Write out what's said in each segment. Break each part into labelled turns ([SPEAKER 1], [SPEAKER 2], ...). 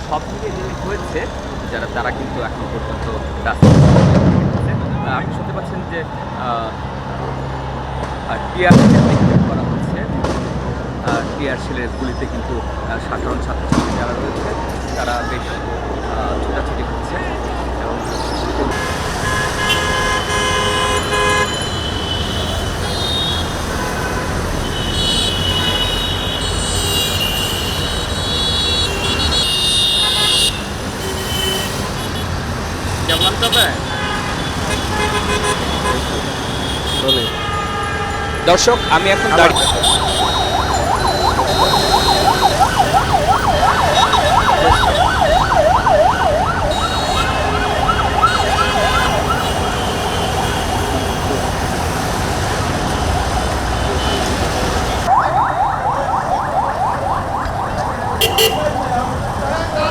[SPEAKER 1] সব মিলিয়ে যে হয়েছে তারা কিন্তু এখনো পর্যন্ত আপনি শুনতে পাচ্ছেন যে টিয়ার নিক্ষেপ করা হচ্ছে। টিয়ার শেলের গুলিতে কিন্তু সাধারণ ছাত্রছাত্রী যারা রয়েছে তারা বেশ ছোটাছুটি করছে এবং কেমন তবে দর্শক আমি এখন দাঁড়িয়ে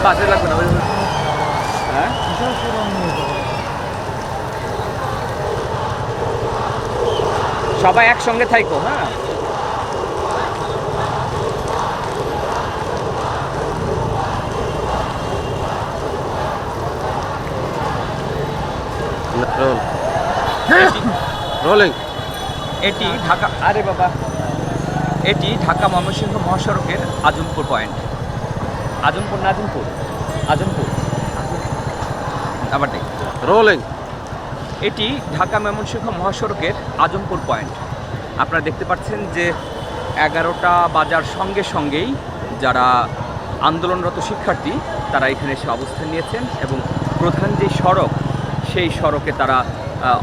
[SPEAKER 1] বাজে লাগবে না। হ্যাঁ সবাই একসঙ্গে থাইকো। হ্যাঁ এটি ঢাকা ঢাকা ময়মনসিংহ মহাসড়কের আজমপুর পয়েন্ট। আজমপুর আবার রোলিং। এটি ঢাকা ময়মনসিংহ মহাসড়কের আজমপুর পয়েন্ট। আপনারা দেখতে পাচ্ছেন যে 11টা বাজার সঙ্গেই যারা আন্দোলনরত শিক্ষার্থী তারা এখানে এসে অবস্থান নিয়েছেন এবং প্রধান যে সড়ক সেই সড়কে তারা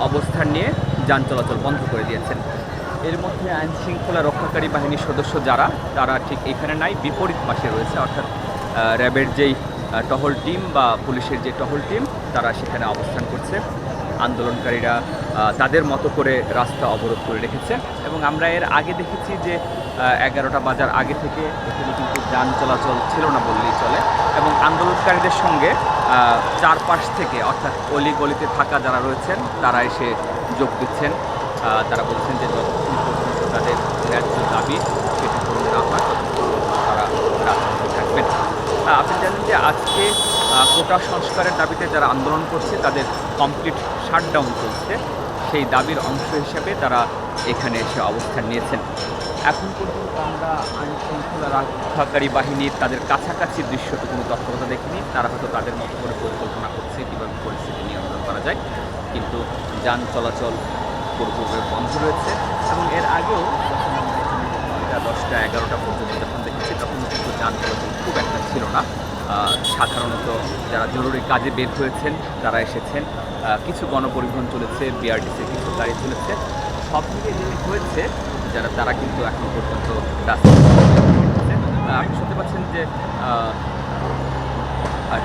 [SPEAKER 1] অবস্থান নিয়ে যান চলাচল বন্ধ করে দিয়েছেন। এর মধ্যে আইন শৃঙ্খলা রক্ষাকারী বাহিনীর সদস্য যারা তারা ঠিক এখানে নাই, বিপরীত পাশে রয়েছে, অর্থাৎ র্যাবের যেই টহল টিম বা পুলিশের যে টহল টিম তারা সেখানে অবস্থান করছে। আন্দোলনকারীরা তাদের মতো করে রাস্তা অবরোধ করে রেখেছে এবং আমরা এর আগে দেখেছি যে 11টা বাজার আগে থেকে এখানে কিন্তু যান চলাচল ছিল না বললেই চলে এবং আন্দোলনকারীদের সঙ্গে চারপাশ থেকে অর্থাৎ অলিগলিতে থাকা যারা রয়েছেন তারা এসে যোগ দিচ্ছেন। তারা বলছেন যে যতক্ষণ পর্যন্ত তাদের ন্যায্য দাবি সেটা পূরণ না হয় ততক্ষণ তারা রাজপথে থাকবেন। আপনি জানেন যে আজকে কোটা সংস্কারের দাবিতে যারা আন্দোলন করছে তাদের কমপ্লিট শাটডাউন চলছে। সেই দাবির অংশ হিসেবে তারা এখানে এসে অবস্থান নিয়েছেন। এখন পর্যন্ত আমরা আইন শৃঙ্খলা রক্ষাকারী বাহিনীর তাদের কাছাকাছি দৃশ্যতে কোনো তৎপরতা দেখিনি। তারা হয়তো তাদের মতো করে পরিকল্পনা করছে কীভাবে পরিস্থিতি নিয়ন্ত্রণ করা যায়, কিন্তু যান চলাচল পুরোপুরি বন্ধ রয়েছে এবং এর আগেও যখন আমরা 10টা 11টা পর্যন্ত যখন দেখেছি তখন কিন্তু যান চলাচল খুব একটা ছিল না। সাধারণত যারা জরুরি কাজে বের হয়েছেন তারা এসেছেন, কিছু গণপরিবহন চলেছে, বিআরটিসি কিছু গাড়ি চলেছে। সব মিলিয়ে যে হয়েছে তারা কিন্তু এখন পর্যন্ত আপনি শুনতে পাচ্ছেন যে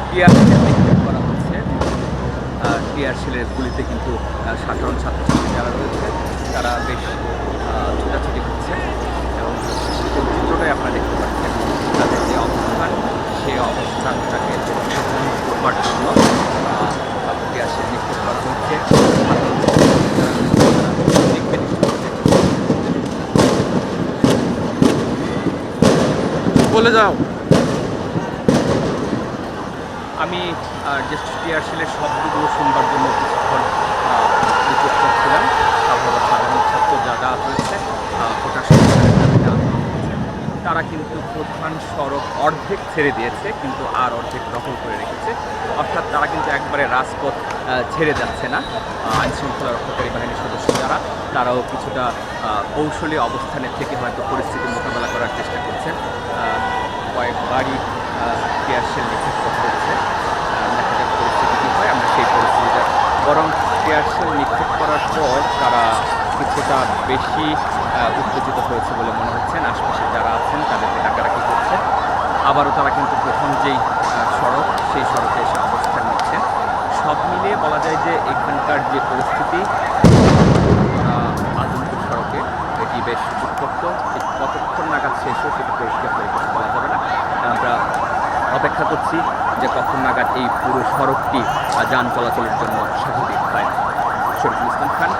[SPEAKER 1] টিয়ার নিক্ষেপ করা হচ্ছে। টিয়ার শেলের গুলিতে কিন্তু সাধারণ ছাত্রছাত্রী যারা রয়েছে তারা বেশ ছোটাছুটি করছে এবং চিত্রটাই আপনারা দেখতে পাচ্ছেন তাদের যে অবস্থান সেই অবস্থানটাকে করবার জন্য টিয়ার শেল নিক্ষেপ করা হচ্ছে। বলে যাও। আমি জাস্ট টিয়ার শেলের শব্দগুলো শুনবার জন্য কিছুক্ষণ চুপ করছিলাম। সাধারণ ছাত্র যারা হয়েছে কোটা তারা কিন্তু প্রধান সড়ক অর্ধেক ছেড়ে দিয়েছে, কিন্তু আর অর্ধেক দখল করে রেখেছে। অর্থাৎ তারা কিন্তু একবারে রাজপথ ছেড়ে যাচ্ছে না। আইন শৃঙ্খলা রক্ষাকারী বাহিনীর সদস্য যারা তারাও কিছুটা কৌশলী অবস্থানের থেকে হয়তো পরিস্থিতি মোকাবেলা করার চেষ্টা করছেন। কয়েকবারই টিয়ার শেল নিক্ষেপ করছে। দেখা যাক পরিস্থিতি কী হয়, আমরা সেই পরিস্থিতিটা বরং টিয়ার শেল নিক্ষেপ করার পর তারা কিছুটা বেশি উত্তেজিত হয়েছে বলে মনে হচ্ছেন। আশপাশে যারা আছেন তাদেরকে ডাকাডাকি করছে। আবারও তারা কিন্তু প্রথম যেই সড়ক সেই সড়কে এসে অবস্থান নিচ্ছে। সব মিলিয়ে বলা যায় যে এখানকার যে পরিস্থিতি আজমপুর সড়কে এটি বেশ উত্তপ্ত। ঠিক কতক্ষণ নাগাদ শেষ হয় সেটা পরিষ্কার করে কিছু বলা যাবে না। আমরা অপেক্ষা করছি যে কখন নাগাদ এই পুরো সড়কটি যান চলাচলের জন্য স্বাভাবিক হয়। শরীফুল ইসলাম খান,